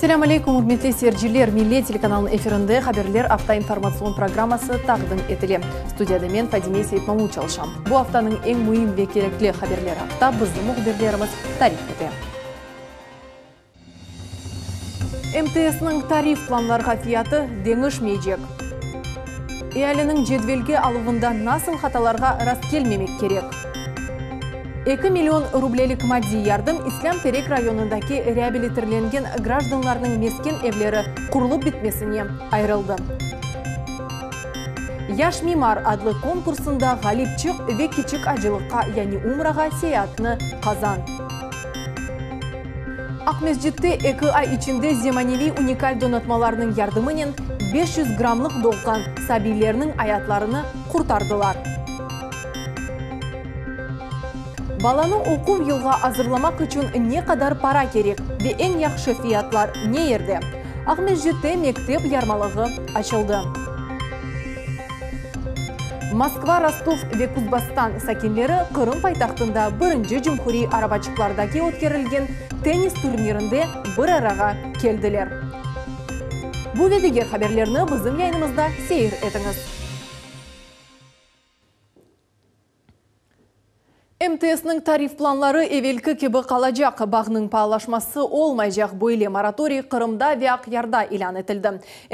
Selam aleykum, hürmetli seyirciler. Milli Telekanalının efirinde haberler hafta informasyon programması taqdim etili. Studiyada men Fadime Seyitmamu çalışam. Bu haftanın en mühim ve gerekli haberler hafta bizning muxbirlerimiz tarif etdi. MTS'ning tarif planlarga fiyatı dengişmeyecek. Eyalıning jedvelge aluvunda nasıl hatalarga rast kelmemek gerek? 2 milyon rublelik maddi yardım İslam Terek rayonundaki reabilitirlengen gражданларның mesken evleri kurulup bitmesine ayrıldı. Yaş Mimar adlı konkursunda galipçik ve küçük acılıkka yani umraga seyahatini kazan. Akmesjit'te 2 ay içinde zemanevi unikal donatmalarının yardımının 500 gramlık dolgan sabilerinin hayatlarını kurtardılar. Balаны okul yılga hazırlamak için ne kadar para gerek ve en yaxşı fiyatlar ne yerde? Akmesjit'te mektep yarmalığı açıldı. Moskva, Rostov ve Kuzbastan sakinleri Kırım paytaxtında 1. Cumhuri arabaçıklardaki ötkerilgen tenis turnirinde bir araga keldiler. Bu ve diğer haberlerini bizim yayınımızda seyir etiniz. MTS'ning tarif planları evelki gibi kalacak. Bağının paylaşması olmayacak böyle moratoriy Kırım'da ve Akyar'da ilan edildi.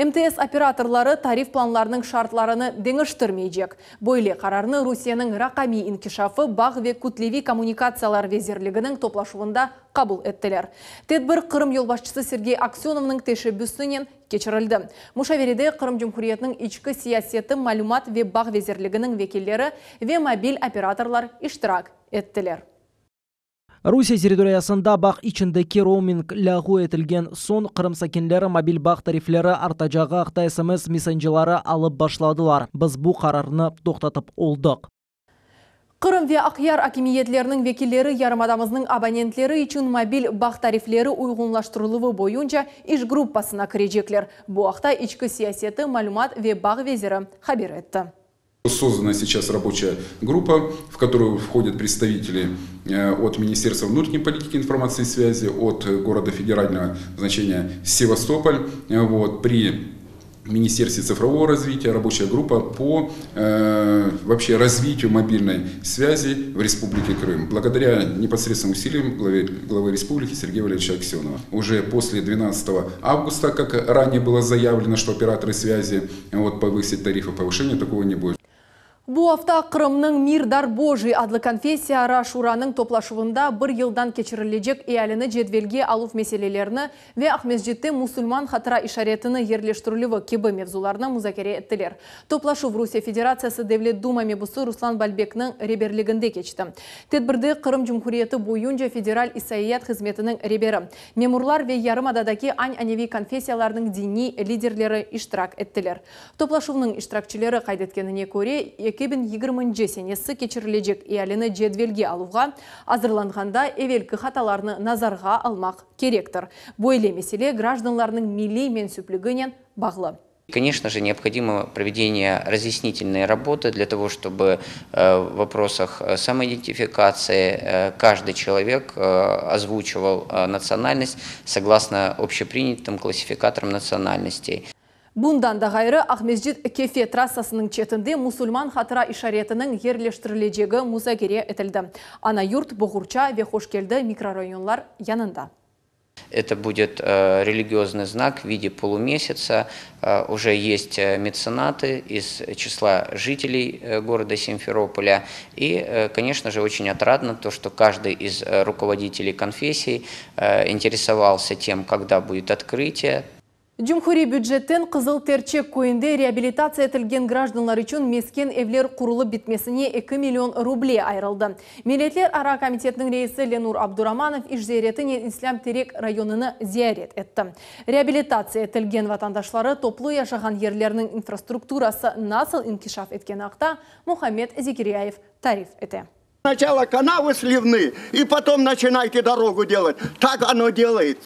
MTS operatorları tarif planlarının şartlarını değiştirmeyecek. Böyle kararını Rusya'nın rakami inkişafı Bağ ve Kütlevi Kommunikatsiyalar Vezirliğinin toplaşuvunda kabul ettiler. Tedbir Kırım yolbaşçısı Sergey Aksionov'ның teşebbüsünden geçirildi. Muşaveride Kırım Cumhuriyeti'nin içki siyaseti, malumat ve Bağ Vezirliğinin vekilleri ve mobil operatorlar iştirak ettiler. Rusya territoriyasında bağ içindeki roaming lağu etilgen son Kırım sakinleri mobil bağ tarifleri artacağı haqta SMS messengerları alıp başladılar. Biz bu kararını toxtatıp olduk. Kırım ve Akyar hakimiyetlerinin vekilleri yarımadamızның abonentleri için mobil bağ tarifleri uygunlaştırılığı boyunca iş gruppasına kirecekler. Bu haqta içki siyaseti, malumat ve Bağ Veziri haber etti. Создана сейчас рабочая группа, в которую входят представители от Министерства внутренней политики, информации и связи, от города федерального значения Севастополь, при Министерстве цифрового развития, рабочая группа по вообще развитию мобильной связи в Республике Крым. Благодаря непосредственным усилиям главы республики Сергея Валерьевича Аксенова. Уже после 12 августа, как ранее было заявлено, что операторы связи повысят тарифы, повышения такого не будет. Bu hafta Kırım'ның Мирдар Божий adlı konfessiyara şuranın toplaşuvunda bir yıldan geçirilecek eyalini jedvelge aluf meselelerini ve Akmesjit'te Musulman hatıra işaretini yerleştirilüvi gibi mevzularını muzakere ettiler. Toplaşuv Rusya Federasyası Devlet Duma mebusu Ruslan Balbek'nin reberliginde geçti. Tedbirde Kırım Cumhuriyeti boyunca Federal İsa'iyat Hizmetinin reberi, memurlar ve Yarımada'daki anevi konfessiyalarının dini liderleri iştirak ettiler. Toplaşuvның iştirakçıları kaydetkenine göre 2020 senesi geçirilecek eyalini jedvelge aluğa hazırlanğanda evelki hatalarını nazarga almak gerektir. Bu ele mesele gражданларның milli mensüplüğüne bağlı. Конечно же, необходимо проведение разъяснительной работы для того, чтобы в вопросах самоидентификации каждый человек озвучивал национальность согласно общепринятым классификаторам национальностей. Bundan da gayrı Akmesjit Kefe trassasının çetinde Musulman hatıra işaretinin yerleştirileceği muzakere edildi. Ana yurt, Boğurça ve Hoşkeldi mikrorayonlar yanında. Это будет религиозный знак в виде полумесяца. Уже есть меценаты из числа жителей города Симферополя. И, конечно же, очень отрадно то, что каждый из руководителей конфессий интересовался тем, когда будет открытие. Cumhuri büdjetten Kızıl Terçek köyünde reabilitasya etilgen gражданлар için mesken evler kurulup bitmesine 2 milyon ruble ayrıldı. Milletler Ara Komitetinin reisi Lenur Abduramanov iş ziyaretini İslam Terek rayonunu ziyaret etti. Reabilitasya etilgen vatandaşları toplu yaşayan yerlerinin infrastrukturası nasıl inkişaf etken haqta Muhammed Zekeriyaev tarif etti. Сначала канавы сливные, и потом начинайте дорогу делать. Так оно делает.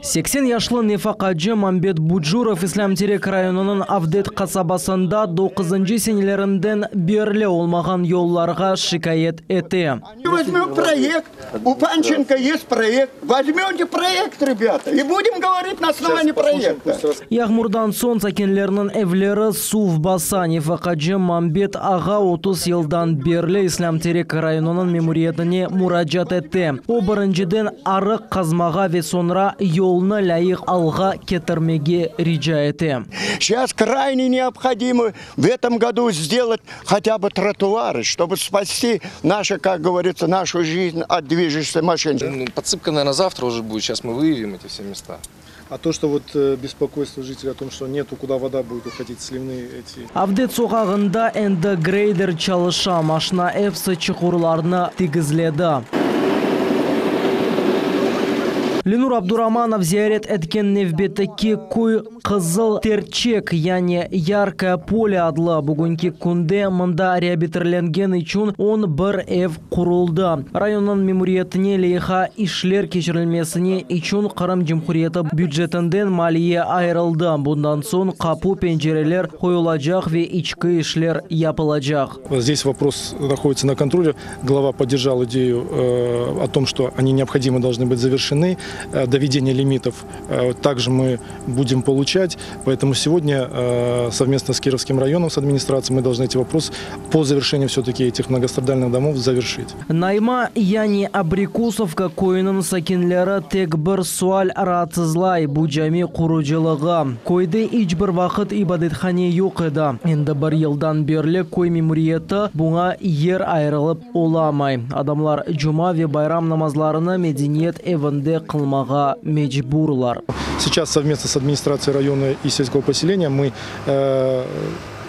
80 яшлы Нефақаджы Мамбет Буджуров Ислам Терек районының Авдет қасабасында 9-й сенелерінден берлі олмаған yollarga шикает еті. Возьмем проект, у Панченко есть проект, возьмете проект, ребята, и будем говорить на основании проекта. Яғмурдан сон сакенлерінің evleri сув баса. Нефақаджы Мамбет аға 30 елдан берлі Ислам Терек районының мемориетіне мураджат етті. О біріншіден арық қазмаға ве sonra yoluna layık alga кетірмеге рижа еті. Сейчас крайне необходимо в этом году сделать хотя бы тротуары, чтобы спасти нашу, как говорится, нашу жизнь от движущейся машины. Подсыпка, наверное, завтра уже будет. Сейчас мы выявим эти все места. А то, что вот беспокойство жителей о том, что нету, куда вода будет уходить, сливные эти... Авдет соғағында энді грейдер çalışа машина эпсы чықурларына тигізледі. Ленур Абдураманов зиярет эткен невбеттеки куй қызыл терчек, яне яркое поле адлы бүгінгі күнде мында реабилитирленген üçün он бір эв құрылды. Районның мемориетіне лейха ишлер кешірілмесіне üçün Қырым Жемхуриеті бюджетінден малие айырылды. Бұндан сон қапу пенжерелер қойылажақ ве ичкі ишлер япылажақ. Здесь вопрос находится на контроле. Глава поддержал идею о том, что они необходимо должны быть завершены. Доведение лимитов также мы будем получать. Поэтому сегодня совместно с Кировским районом, с администрацией, мы должны эти вопросы по завершению все-таки этих многострадальных домов завершить. Найма яни Абрикусовка койының сакинлері тек бір суал аратсызлай бұджами құручылығы. Койды ич бір вақыт ибадетхане yok еді. Енді бір елдан берлі кой мемориеті бұңа ер айрылып оламай. Адамлар жұма ве байрам намазларына медениет евінде қылмаға мечбурлар. Сейчас совместно с администрацией района и сельского поселения мы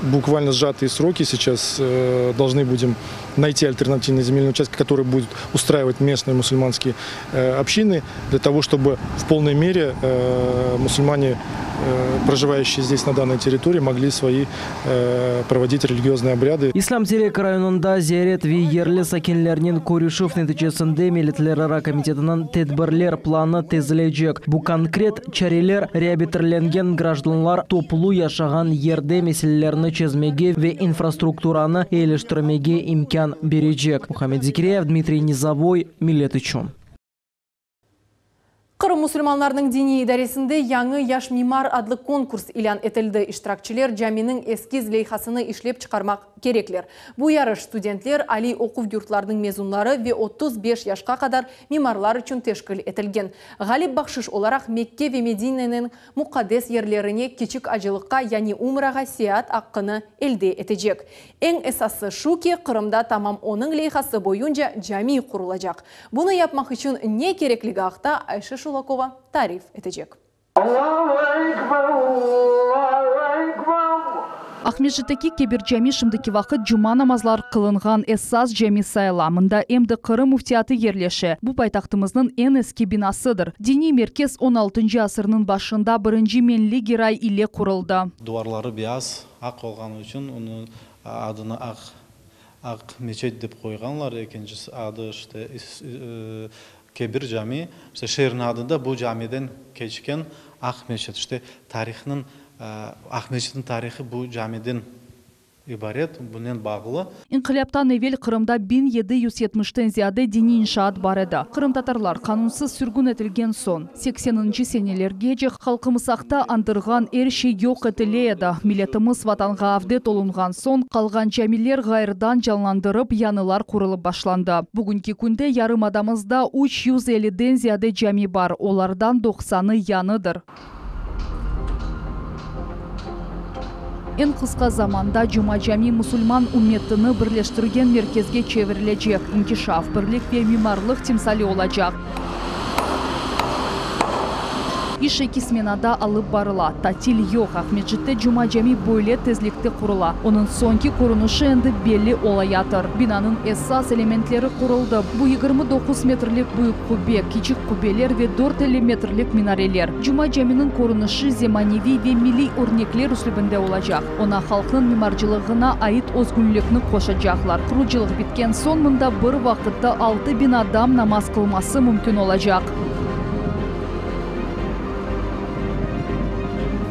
буквально сжатые сроки сейчас должны будем найти альтернативные земельные участки, которые будут устраивать местные мусульманские общины, для того, чтобы в полной мере мусульмане, проживающие здесь на данной территории, могли свои проводить религиозные обряды. Ислам Терек районында зиярет ве ерлі сакенлерінен көрішув нәтижесінде милитлері комитетінің тедбірлер планы тезілежек. Бұл конкрет чарелер реабилитирленген гражданлар топлу яшаған ерде меселелеріні чезмеге ве инфраструктураны еліштірмеге имкан бережек. Мухаммед Зикреев, Дмитрий Низовой, Милет Ичон. Қырым мұсылманларының дини идаресінде яңы яш мимар адлы конкурс илан етілді. Иштиракчылар жаминің эскиз лейхасыны ишлеп чықармақ кереклер. Бұл ярыш студентлер али оқу юртларының мезунлары ве 35 яшқа қадар мимарлар үшін тешкіл етілген. Ғалип бақшыш оларақ Мекке ве Мединенің мұқадес ерлеріне кечік ажылыққа, яни умраға сеят аққыны елде етежек. Ең esасы шуке Қырымда тамам оның лейхасы бойынша жами құрылажақ. Бұны yapmaq үшін не кереклігі ақта Айша Шулакова тариф етежек. Ахмеджеттеки кебір жами шымдыки вақыт жұма намазлар қылынған эссаз жами сайла. Мында эмді Қырым муфтияты ерлеші. Бұл байтақтымыздың ең ескі бинасыдыр. Дини меркез 16 асырының башында бірінші менли герай иле құрылды. Дуарлары бияз, ақ олған үшін, оны адына ақ мечет деп қойғанлар. Екіншісі ады кебір жами. Шерін адында бұл жамиден кечкен ақ мечет. Тарихының Ахмеджеттің тарихы бұл жамиден ибарет, бұнен бағылы. Инқилаптан евел Қырымда 1770-тен зияде дини иншаат бар еді. Қырым татарлар қанунсыз сүргін етілген сон. 80-нчі сенелерге же халқымызақта андырған ерші yok етіле еді. Милетіміз ватанға авдет олынған сон, қалған жамилер ғайырдан жалландырып, янылар құрылып башланды. Бүгінгі күнде ярым адамызда 350-ден зияде жами бар, олардан 90-ы яныдыр. En қысқа заманда жұма жами мұсылман умметтіні бірлештірген меркезге чевірілежек. Инкишаф, бірлік ве мимарлық тимсали олажақ. Иш екі сменада алып барыла. Татил yok. Ахмеджетте жұма жами бойле тезлікті құрыла. Оның сонки көрініші енді белі олаятыр. Бинанын эссас элементлері құрылды. Бұл 29 метрлік бұйық құбе, кичік құбелер ве 4 метрлік минарелер. Жұма жамinin көрініші земаневи ве мили өрнеклер үслібінде олажақ. Она халқының мимаржылығына айт озгүнлікні қошачақлар. Құрылжылық біткен сон мұнда бір вақытта 6000 адам намаз қылмасы мүмкін олажақ.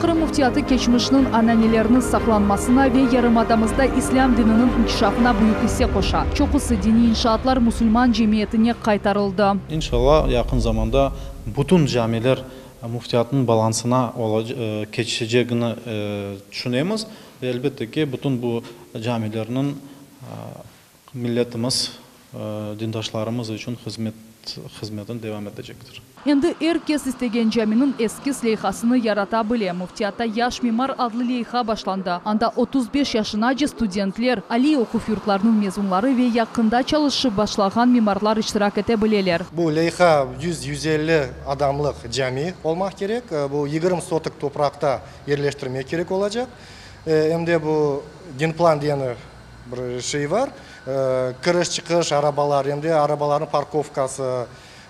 Kırım Muftiyatı geçmişinin anneannelerinin saklanmasına ve yarımadamızda İslam dininin inkişafına büyük hisse koşa. Çokusu dini inşaatlar Müslüman cemiyetine kaytarıldı. İnşallah yakın zamanda bütün camiler muftiyatın balansına geçeceğini düşünüyoruz. Ve elbette ki bütün bu camilerin milletimiz, dindaşlarımız için hizmetin devam edecektir. Endi herkes istegen caminin eski leyhasını yaratabilir. Muftiyatta Yaş Mimar adlı leyha başlandı. Anda 35 yaşınaca studentler, Ali okuf yurtlarının mezunları ve yakında çalışıp başlayan mimarlar iştirak edebilirler. Bu leyha 100-150 adamlık cami olmak gerek. Bu 20 sotuk toprakta yerleştirmek gerek olacak. Hem de bu din plan diye bir şey var. Kırış çıkış arabalar, hem de arabaların parkovkası,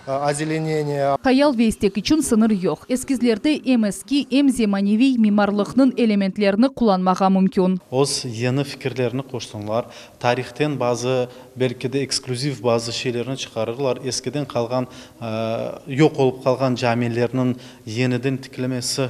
azelenение. Hayal ve istek için sınır yok. Eskizlerde hem eski hem zemanevi mimarlığının elementlerini kullanmağa mümkün. Oz yeni fikirlerini koşsunlar. Tarihten bazı belki de ekskluziv bazı şeylerini çıkarırlar. Eskiden kalgan, yok olup kalgan camilerinin yeniden tiklemesi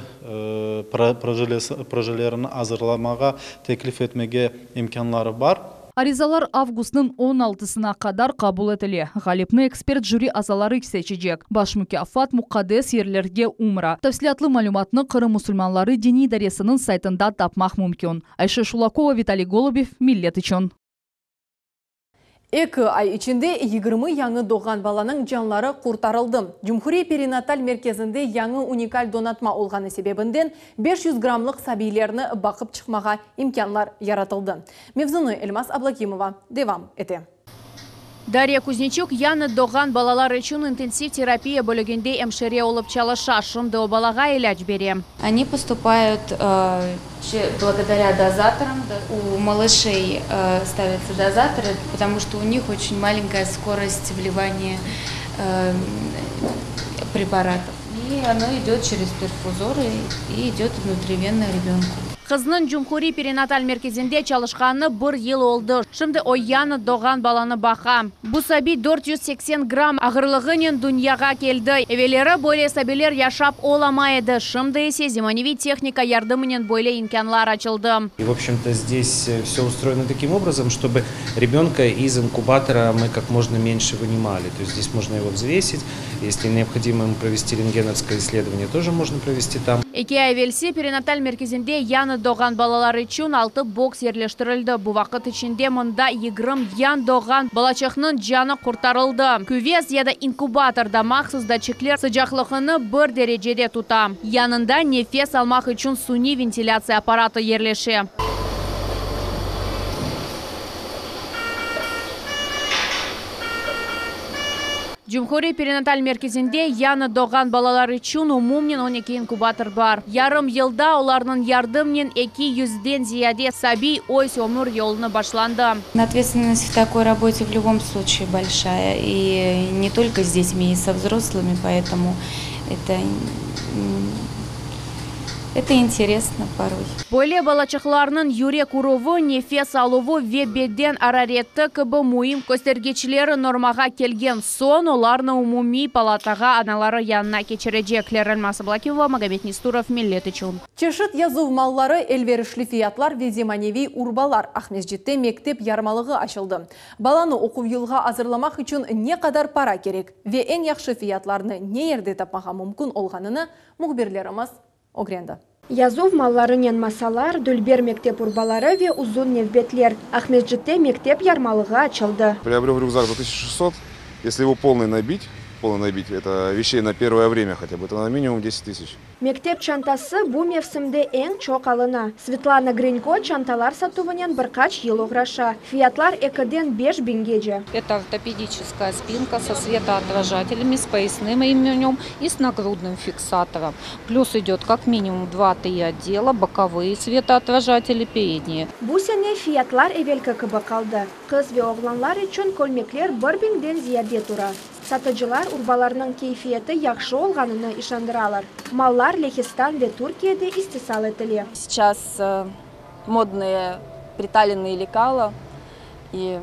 projelerini hazırlamağa, teklif etmeye imkanları var. Arizalar avgustun 16'sına kadar kabul edildi. Galipni ekspert jüri azaları seçecek. Baş mükafat mukaddes yerlerge umra. Tafsilatlı malumatını Kırım Müslümanları Dini İdaresi'nin saytında tapmak mümkün. Ayşe Şulakova, Vitaliy Golubov, Millet için. 2 ay içinde 20 yanı doğan balanın canları kurtarıldı. Cumhuriyet Perinatal Merkezinde yanı unikal donatma olğanı sebebinden 500 gramlık sabilerini bakıp çıkmağa imkanlar yaratıldı. Mevzunu Elmas Ablakimova devam etti. Дарья Кузнечук яны doğan balalar için intensiv terapия bölümünde hemşire olup çalışa. Şimdi o balağa ilaç берем. Они поступают благодаря дозаторам. У малышей ставятся дозаторы, потому что у них очень маленькая скорость вливания препаратов. И оно идет через перфузоры и идет внутривенно ребенку. Kızının Cumhuriyet Perinatal Merkezinde çalışkanı bir yıl oldu. Şimdi o yanı doğan balanı bakam. Bu sabi 480 gram ağırlığının dünyaya geldi. Evvelere böyle sabiler yaşap olamaydı. Şimdi ise zemanevi техника yardımının böyle imkanlar açıldı. И, в общем-то, здесь все устроено таким образом, чтобы ребенка из инкубатора мы как можно меньше вынимали. То есть здесь можно его взвесить. Если необходимо ему провести рентгеновское исследование, тоже можно провести там. 2 ay evvelsi Perinatal Merkezinde yanı doğan balalar için 6 boks yerleştirildi. Bu vakit içinde mında 20 yan doğan balacağının canı kurtarıldı. Küves ya da inkubatorda mahsus daçikler sıcaklığını 1 derecede tutar. Yanında nefes almak için suni ventilasyon aparatı yerleşir. Cumhuriyet Perinatal Merkezinde yanı doğan balalar için umumnen 12 inkubator var. Yarım yılda onların yardımıyla 200'den ziyade sabi öz ömür yolunu başlandı. Ответственность в такой работе в любом случае большая. И не только с детьми, и со взрослыми, поэтому это интересно порой. Böyle balacıklarının yürek uruvu, nefes alıvu ve beden arareti gibi mühim göstergeçleri normaga kelgen son onlarını umumi palataga analары yanına geçirecekler. Elmas Ablakimova, Magomed Nesturov, Millet için. Çeşit yazıv malları, elverişli fiyatlar ve zemanevi urbalar Ahmezcit'te mektep yarmalığı açıldı. Balаны okuv yılға hazırlamak için ne kadar para gerek ve en yaxşı fiyatlarını ne yerde tapmağa mümkün olğanını muhbirlerimiz öğrendi. Yazıv malların yanmasalar, Dülber mektep urbaları ve uzun nevbetler. Ahmezcit'te mektep yarmalığı açıldı. Приобрел рюкзак за 1600. Если его полный набить, это вещей на первое время хотя бы, это на минимум 10 000. Mektep çantası bu mevsimde en çok alına. Svetlana Grinko çantalar satuvunyan birkaç yıl uğraşa. Fiyatlar 2'den 5.000 gece. Это ортопедическая спинка со светоотражателями, с поясным ремнем и с нагрудным фиксатором. Плюс идет как минимум 2-3 отдела, боковые светоотражатели, передние. Bu sene fiyatlar evvelki gibi kaldı. Kız ve oğlanlar için kolmekler 1000'den ziyade tura. Satıcılar urbalarının keyfiyeti yaxşı olğanını işandıralar. Mallar Лехистан ve Türkiye'de istisal ediliyor. Сейчас модные приталенные лекала и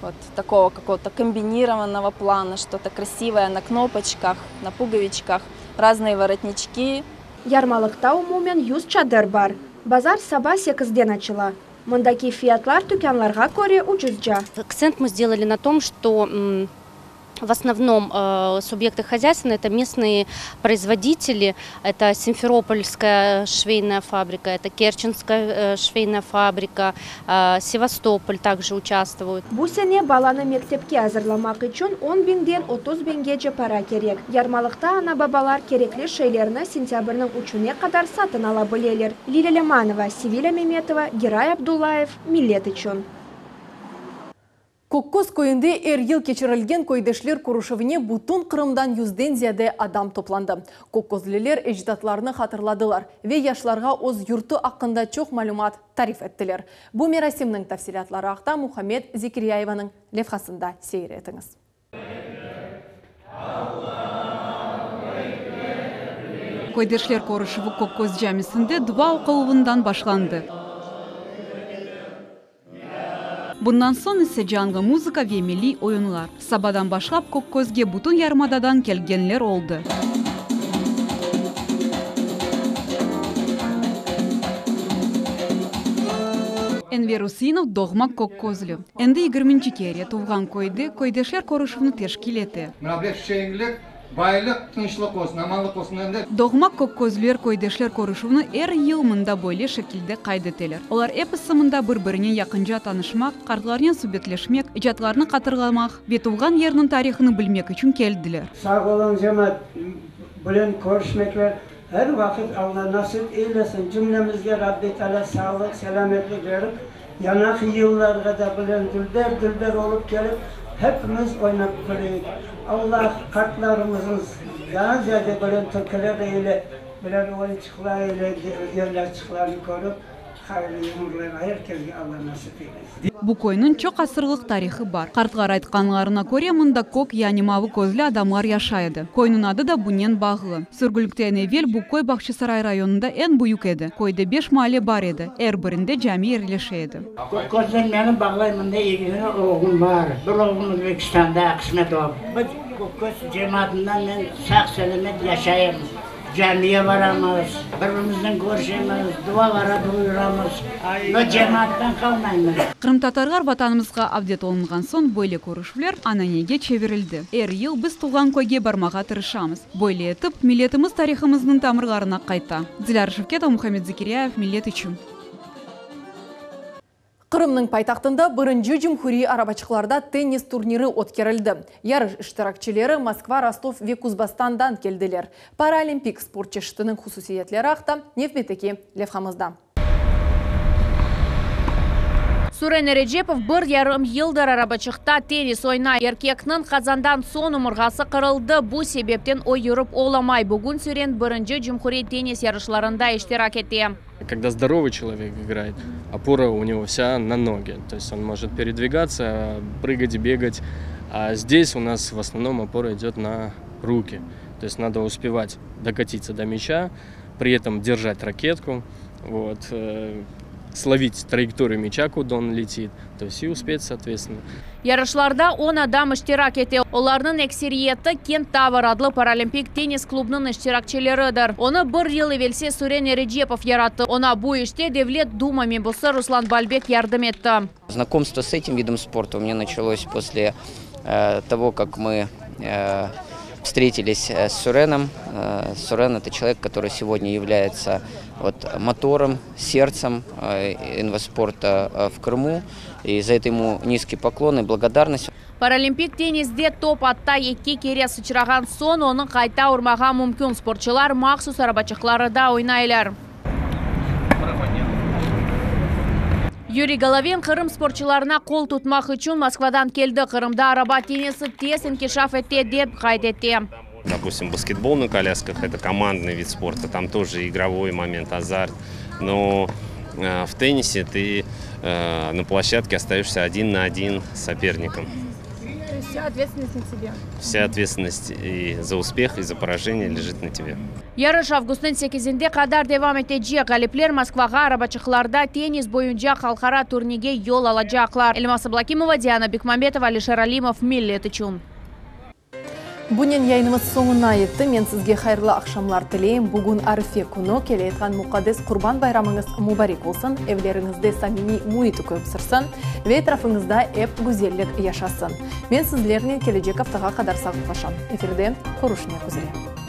вот такого какого-то комбинированного плана, что-то красивое на кнопочках, на пуговичках, разные воротнички. Ярмалықта умумен 100 чадыр бар. Базар саба 8-ден ачыла. Мындаки фиятлар түкәнларга көре учузжа. Акцент мы сделали на том, что в основном субъекты хозяйства это местные производители, это Симферопольская швейная фабрика, это Керченская швейная фабрика, Севастополь также участвует. Бу сене баланы мектепке азырламак үчүн 10.000-ден 30.000-гече пара керек. Ярмалыкта ана бабалар керекле шейлерни сентябрьнын учуне кадар сатын ала билелер. Лиля Леманова, Севиля Меметова, Герай Абдуллаев, Миллет үчүн. Коккоз көйінде ел кечірілген көйдешлер құрышывыне бұтын Қырымдан 100-ден зияде адам топланды. Коккозлелер эждатларыны хатырладылар ве яшларға оз юрты ақында чоқ малюмат тариф әттілер. Бұ мерасимнің тафсилатлары ақта Мухаммед Зикирияеваның левхасында сейір етіңіз. Көйдешлер құрышывы Коккоз жәмісінде 2 оқылуындан башланды. Bundan son ise canlı muzika ve milli oyunlar. Sabahdan başlap Kokközge bütün yarmadadan kelgenler oldu. Enver Usinov doğma Kokközlü. Endi 20. kere tuğan koydu, koydeşler koruşunu teşkil etti. Baylık, tinçlik olsun, amanlık olsun. Doğma Kokközlüler koydeşler koruşunu yıl mında böyle şekilde kaydeteler. Olar episomunda birbirine yakınca tanışmak, kartlarına sübetleşmek, icatlarını katırlamak ve tuğan yerinin tarihini bilmek için geldiler. Sağ olun cemaat, bilen görüşmekler her vakit Allah nasip eylesin. Cümlemizge Rabbi Teala sağlık, selametlik verip, yanak yıllarda da bilen dülder olup gelip, hepimiz oynap göreyik. Allah kartlarımızın daha ziyade böyle türkülerle bilen oyuncularla yerler çıklarını korup hayırlı yumurlarına herkese Allah nasip eylesin. Bu koyunun çok asırlık tarihi var. Kartlar aytkanlarına göre mında kok yani mavi gözlü adamlar yaşaydı. Koyunun adı da bunun bağlı. Sürgülükten evvel bu koy Bakşısaray rayonunda en büyük edi. Koyda 5 mahalle var edi. Her birinde cami yerleşeydi. Kokkozdan benim bağlaymında ilgili oğlum var. Bir oğlum Özbekistan'da kısmet oldu. Biz Kokkoz cemaatinden ben sağ selamet yaşayayım. Camiye varamız, birbirimizden görüşemiz, dualara buyuramız. Bu cemaatten kalmayız. Kırım Tatarlar vatanımızga avdet olungan son böyle görüşler ananege çevirildi. Her yıl biz tuğan koyge barmağa tırışamız. Böyle etip milletimiz tarihimizin tamırlarına kayta. Dilar Şevketov, Muhammed Zikiriyaev, Millet için. Қырымның пайтақтында бірінші Cumhuriy арабачықларда теннис турнирі өткерілді. Ярыш іштиракчылары Москва, Ростов ве Кузбасстандан келділер. Паралимпик спорт чешітінің хусусиетлері ақта Невметеке левхамызда. Сурен Реджепов бір ярым елдар арабачықта теннис ойна. Еркекнің қазандан сон умырғасы қырылды. Бұл себептен ой юрып оламай. Бүгін Сурен бірінші Cumhuriy теннис ярышларында иштирак етті. Когда здоровый человек играет, опора у него вся на ноги. То есть он может передвигаться, прыгать, бегать. А здесь у нас в основном опора идет на руки. То есть надо успевать докатиться до мяча, при этом держать ракетку, словить траекторию мяча, куда он летит, то есть и успеть, соответственно. Ярышларда 10 адам иштирак етті. Оларның эксериеті Кент Тавр адлы паралимпик теннис клубының иштиракчыларыдыр. Оны бір ел евелсе Сурен Реджепов яратты. Она бу іште Девлет Дума мебусы Руслан Бальбек ярдым етті. Знакомство с этим видом спорта у меня началось после того, как мы встретились с Суреном. Сурен – это человек, который сегодня является мотором, сердцем инваспорта в Крыму. И за это ему низкий поклон и благодарность. Паралимпик теннисде топ атта екке кере сычыраған сон, оның қайта урмаға мүмкін. Спортчылар мақсус арабачықлары да ойнайлар. Юрий Головин Қырым спортчыларына қол тұтмақ үшін Москвадан келді. Қырымда араба теннисі тез инкишаф етті деп қайт етті. Допустим, баскетбол на колясках – это командный вид спорта, там тоже игровой момент, азарт. Но в теннисе ты на площадке остаешься 1 на 1 с соперником. То есть вся ответственность на тебе? Вся ответственность и за успех, и за поражение лежит на тебе. Ярыш августың 8-інде қадар девам етеже. Галиплер Москваға арабачықларда теннис бойынша халқара турниге yol алажақлар. Эльмас Аблакимова, Диана Бекмамбетова, Алишер Алимов, Миллет үшін. Бунен яйнымыз соңына етті. Мен сізге хайырлы ақшамлар тілейм. Бүгін Арифе күні келе етқан мұқадес құрбан байрамыңыз мұбарек болсын. Евлеріңізде самими муйты көп сырсын. Ве трафыңызда әп güzellik яшасын. Мен сізлеріне кележек аптаға қадар сағып қашам. Эфирде Корушне күзіре.